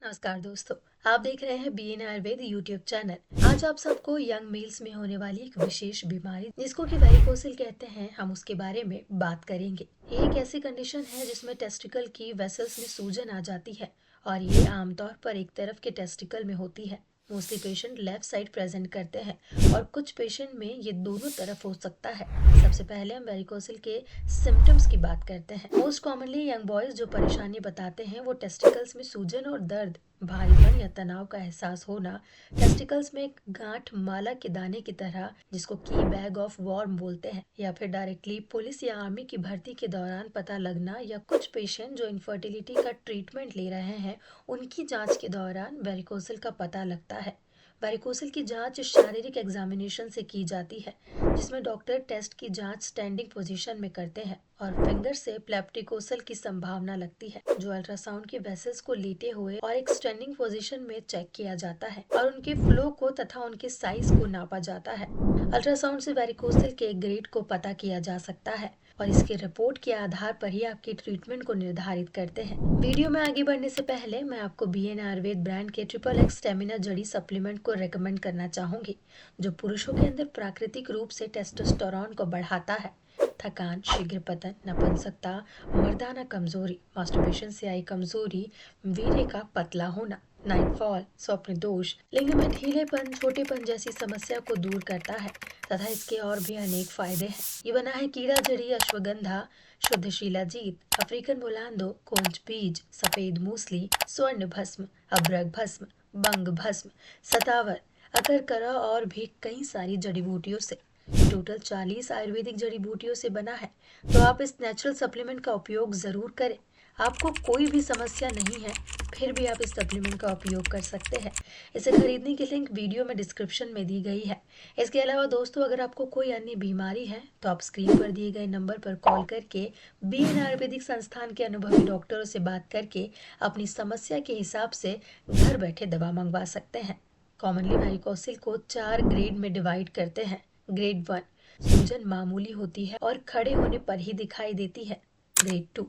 नमस्कार दोस्तों। आप देख रहे हैं बीएन आयुर्वेद यूट्यूब चैनल। आज आप सबको यंग मेल्स में होने वाली एक विशेष बीमारी जिसको कि वेरिकोसिल कहते हैं, हम उसके बारे में बात करेंगे। ये एक ऐसी कंडीशन है जिसमें टेस्टिकल की वेसल्स में सूजन आ जाती है और ये आमतौर पर एक तरफ के टेस्टिकल में होती है। Mostly patient left side present करते हैं और कुछ पेशेंट में ये दोनों तरफ हो सकता है। सबसे पहले हम वेरिकोसिल के सिम्टम्स की बात करते हैं। मोस्ट कॉमनली यंग बॉयज जो परेशानी बताते हैं वो टेस्टिकल्स में सूजन और दर्द, भारीपन या तनाव का एहसास होना, टेस्टिकल्स में एक गांठ माला के दाने की तरह जिसको की बैग ऑफ वॉर्म बोलते हैं, या फिर डायरेक्टली पुलिस या आर्मी की भर्ती के दौरान पता लगना, या कुछ पेशेंट जो इनफर्टिलिटी का ट्रीटमेंट ले रहे हैं उनकी जांच के दौरान वेरिकोसिल का पता लगता है। वेरिकोसिल की जांच शारीरिक एग्जामिनेशन से की जाती है जिसमें डॉक्टर टेस्ट की जांच स्टैंडिंग पोजीशन में करते हैं और फिंगर से प्लेप्टिकोसल की संभावना लगती है, जो अल्ट्रासाउंड के वेसल्स को लेटे हुए और एक स्टैंडिंग पोजीशन में चेक किया जाता है और उनके फ्लो को तथा उनके साइज को नापा जाता है। अल्ट्रासाउंड से वेरिकोसिल के ग्रेड को पता किया जा सकता है और इसके रिपोर्ट के आधार पर ही आपकी ट्रीटमेंट को निर्धारित करते हैं। वीडियो में आगे बढ़ने से पहले मैं आपको बीएन आयुर्वेद ब्रांड के ट्रिपल एक्स स्टेमिना जड़ी सप्लीमेंट को रेकमेंड करना चाहूंगी, जो पुरुषों के अंदर प्राकृतिक रूप से टेस्टोस्टेरोन को बढ़ाता है। थकान, शीघ्र पतन, नपुंसकता, मर्दाना कमजोरी, मास्टरबेशन से आई कमजोरी, वीर्य का पतला होना, नाइटफॉल, स्वप्न दोष, लिंग में ढीलेपन, छोटेपन जैसी समस्या को दूर करता है तथा इसके और भी अनेक फायदे हैं। ये बना है कीड़ा जड़ी, अश्वगंधा, शुद्ध शिलाजीत, अफ्रीकन बुलांदो, कोंच बीज, सफेद मूसली, स्वर्ण भस्म, अभ्रक भस्म, बंग भस्म, सतावर, अकरकरा और भी कई सारी जड़ी बूटियों से। टोटल 40 आयुर्वेदिक जड़ी बूटियों से बना है, तो आप इस नेचुरल सप्लीमेंट का उपयोग जरूर करें। आपको कोई भी समस्या नहीं है फिर भी आप इस सप्लीमेंट का उपयोग कर सकते हैं। इसे खरीदने की लिंक वीडियो में डिस्क्रिप्शन में दी गई है। इसके अलावा दोस्तों, अगर आपको कोई अन्य बीमारी है तो आप स्क्रीन पर दिए गए नंबर पर कॉल करके बीएन आयुर्वेदिक संस्थान के अनुभवी डॉक्टरों से बात करके अपनी समस्या के हिसाब से घर बैठे दवा मंगवा सकते हैं। कॉमनली वेरिकोसिल को 4 ग्रेड में डिवाइड करते हैं। ग्रेड 1, सूजन मामूली होती है और खड़े होने पर ही दिखाई देती है। ग्रेड 2,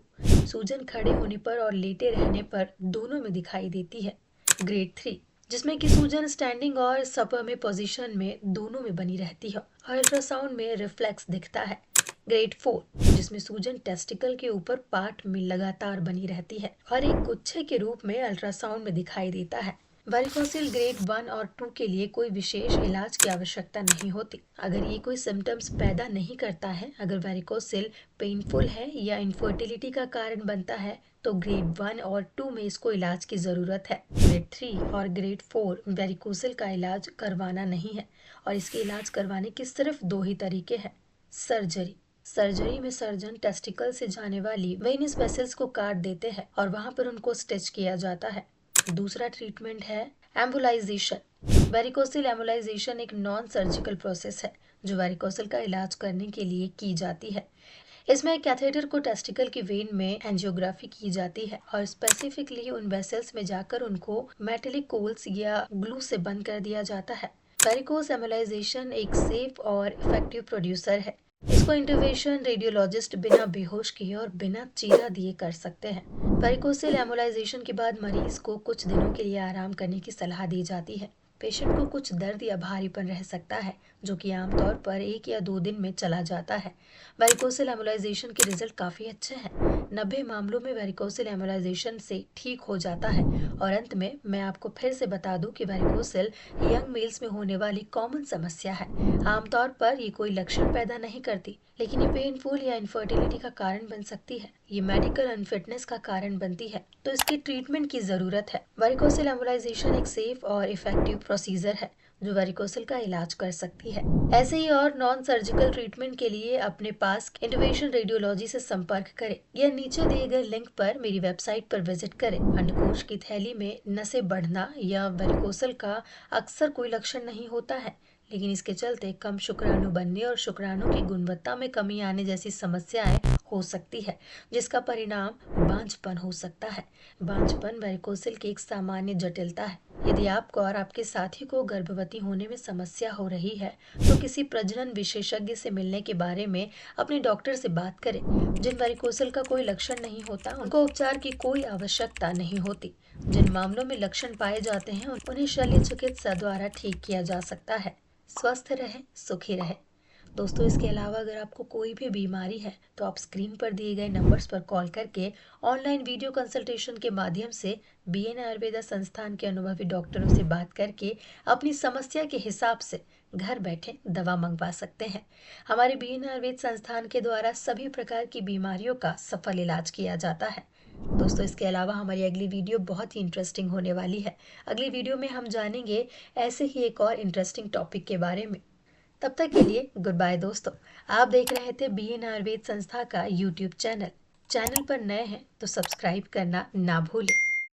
सूजन खड़े होने पर और लेटे रहने पर दोनों में दिखाई देती है। ग्रेड 3, जिसमें कि सूजन स्टैंडिंग और सपर में पोजीशन में दोनों में बनी रहती है और अल्ट्रासाउंड में रिफ्लेक्स दिखता है। ग्रेड 4, जिसमें सूजन टेस्टिकल के ऊपर पार्ट में लगातार बनी रहती है और एक गुच्छे के रूप में अल्ट्रासाउंड में दिखाई देता है। वेरिकोसिल ग्रेड 1 और 2 के लिए कोई विशेष इलाज की आवश्यकता नहीं होती। अगर ये कोई सिम्टम्स पैदा नहीं करता है, अगर वेरिकोसिल पेनफुल है या इनफर्टिलिटी का कारण बनता है, तो ग्रेड 1 और 2 में इसको इलाज की जरूरत है। ग्रेड 3 और ग्रेड 4 वेरिकोसिल का इलाज करवाना नहीं है और इसके इलाज करवाने के सिर्फ 2 ही तरीके हैं। सर्जरी। सर्जरी में सर्जन टेस्टिकल से जाने वाली वेनस वेसल्स को काट देते हैं और वहां पर उनको स्टिच किया जाता है। दूसरा ट्रीटमेंट है एम्बुलाइजेशन। वेरिकोसिल एम्बुलाइजेशन एक नॉन सर्जिकल प्रोसेस है जो वेरिकोसिल का इलाज करने के लिए की जाती है। इसमें एक कैथेटर को टेस्टिकल की वेन में एंजियोग्राफी की जाती है और स्पेसिफिकली उन वेसल्स में जाकर उनको मेटेलिक कोल्स या ग्लू से बंद कर दिया जाता है। वेरिकोस एम्बुलाइजेशन एक सेफ और इफेक्टिव प्रोड्यूसर है। इसको इंटरवेंशन रेडियोलॉजिस्ट बिना बेहोश किए और बिना चीरा दिए कर सकते हैं। वेरिकोसिल एम्बुलाइजेशन के बाद मरीज को कुछ दिनों के लिए आराम करने की सलाह दी जाती है। पेशेंट को कुछ दर्द या भारीपन रह सकता है जो कि आमतौर पर 1 या 2 दिन में चला जाता है। वेरिकोसिल एम्बुलाइजेशन के रिजल्ट काफी अच्छे हैं। 90 मामलों में वेरिकोसिल एम्बुलाइजेशन से ठीक हो जाता है। और अंत में मैं आपको फिर से बता दूं कि वेरिकोसिल यंग मेल्स में होने वाली कॉमन समस्या है। आमतौर पर ये कोई लक्षण पैदा नहीं करती, लेकिन ये पेनफुल या इनफर्टिलिटी का कारण बन सकती है। ये मेडिकल अनफिटनेस का कारण बनती है, तो इसके ट्रीटमेंट की जरूरत है। वेरिकोसिल एम्बुलाइजेशन एक सेफ और इफेक्टिव प्रोसीजर है जो वेरिकोसिल का इलाज कर सकती है। ऐसे ही और नॉन सर्जिकल ट्रीटमेंट के लिए अपने पास इंटरवेंशन रेडियोलॉजी से संपर्क करें या नीचे दिए गए लिंक पर मेरी वेबसाइट पर विजिट करें। अंडकोश की थैली में नसें बढ़ना या वेरिकोसिल का अक्सर कोई लक्षण नहीं होता है, लेकिन इसके चलते कम शुक्राणु बनने और शुक्राणु की गुणवत्ता में कमी आने जैसी समस्याएं हो सकती है, जिसका परिणाम बांझपन हो सकता है। बांझपन वेरिकोसिल की एक सामान्य जटिलता है। यदि आपको और आपके साथी को गर्भवती होने में समस्या हो रही है तो किसी प्रजनन विशेषज्ञ से मिलने के बारे में अपने डॉक्टर से बात करें। जिन वैरिकोसिल का कोई लक्षण नहीं होता उनको उपचार की कोई आवश्यकता नहीं होती। जिन मामलों में लक्षण पाए जाते हैं उन्हें शल्य चिकित्सा द्वारा ठीक किया जा सकता है। स्वस्थ रहे, सुखी रहे। दोस्तों, इसके अलावा अगर आपको कोई भी बीमारी है तो आप स्क्रीन पर दिए गए नंबर्स पर कॉल करके ऑनलाइन वीडियो कंसल्टेशन के माध्यम से बीएन आयुर्वेदा संस्थान के अनुभवी डॉक्टरों से बात करके अपनी समस्या के हिसाब से घर बैठे दवा मंगवा सकते हैं। हमारे बीएन आयुर्वेद संस्थान के द्वारा सभी प्रकार की बीमारियों का सफल इलाज किया जाता है। दोस्तों, इसके अलावा हमारी अगली वीडियो बहुत ही इंटरेस्टिंग होने वाली है। अगली वीडियो में हम जानेंगे ऐसे ही एक और इंटरेस्टिंग टॉपिक के बारे में। तब तक के लिए गुड बाय दोस्तों। आप देख रहे थे बीएन आयुर्वेद संस्था का यूट्यूब चैनल। चैनल पर नए हैं तो सब्सक्राइब करना ना भूलें।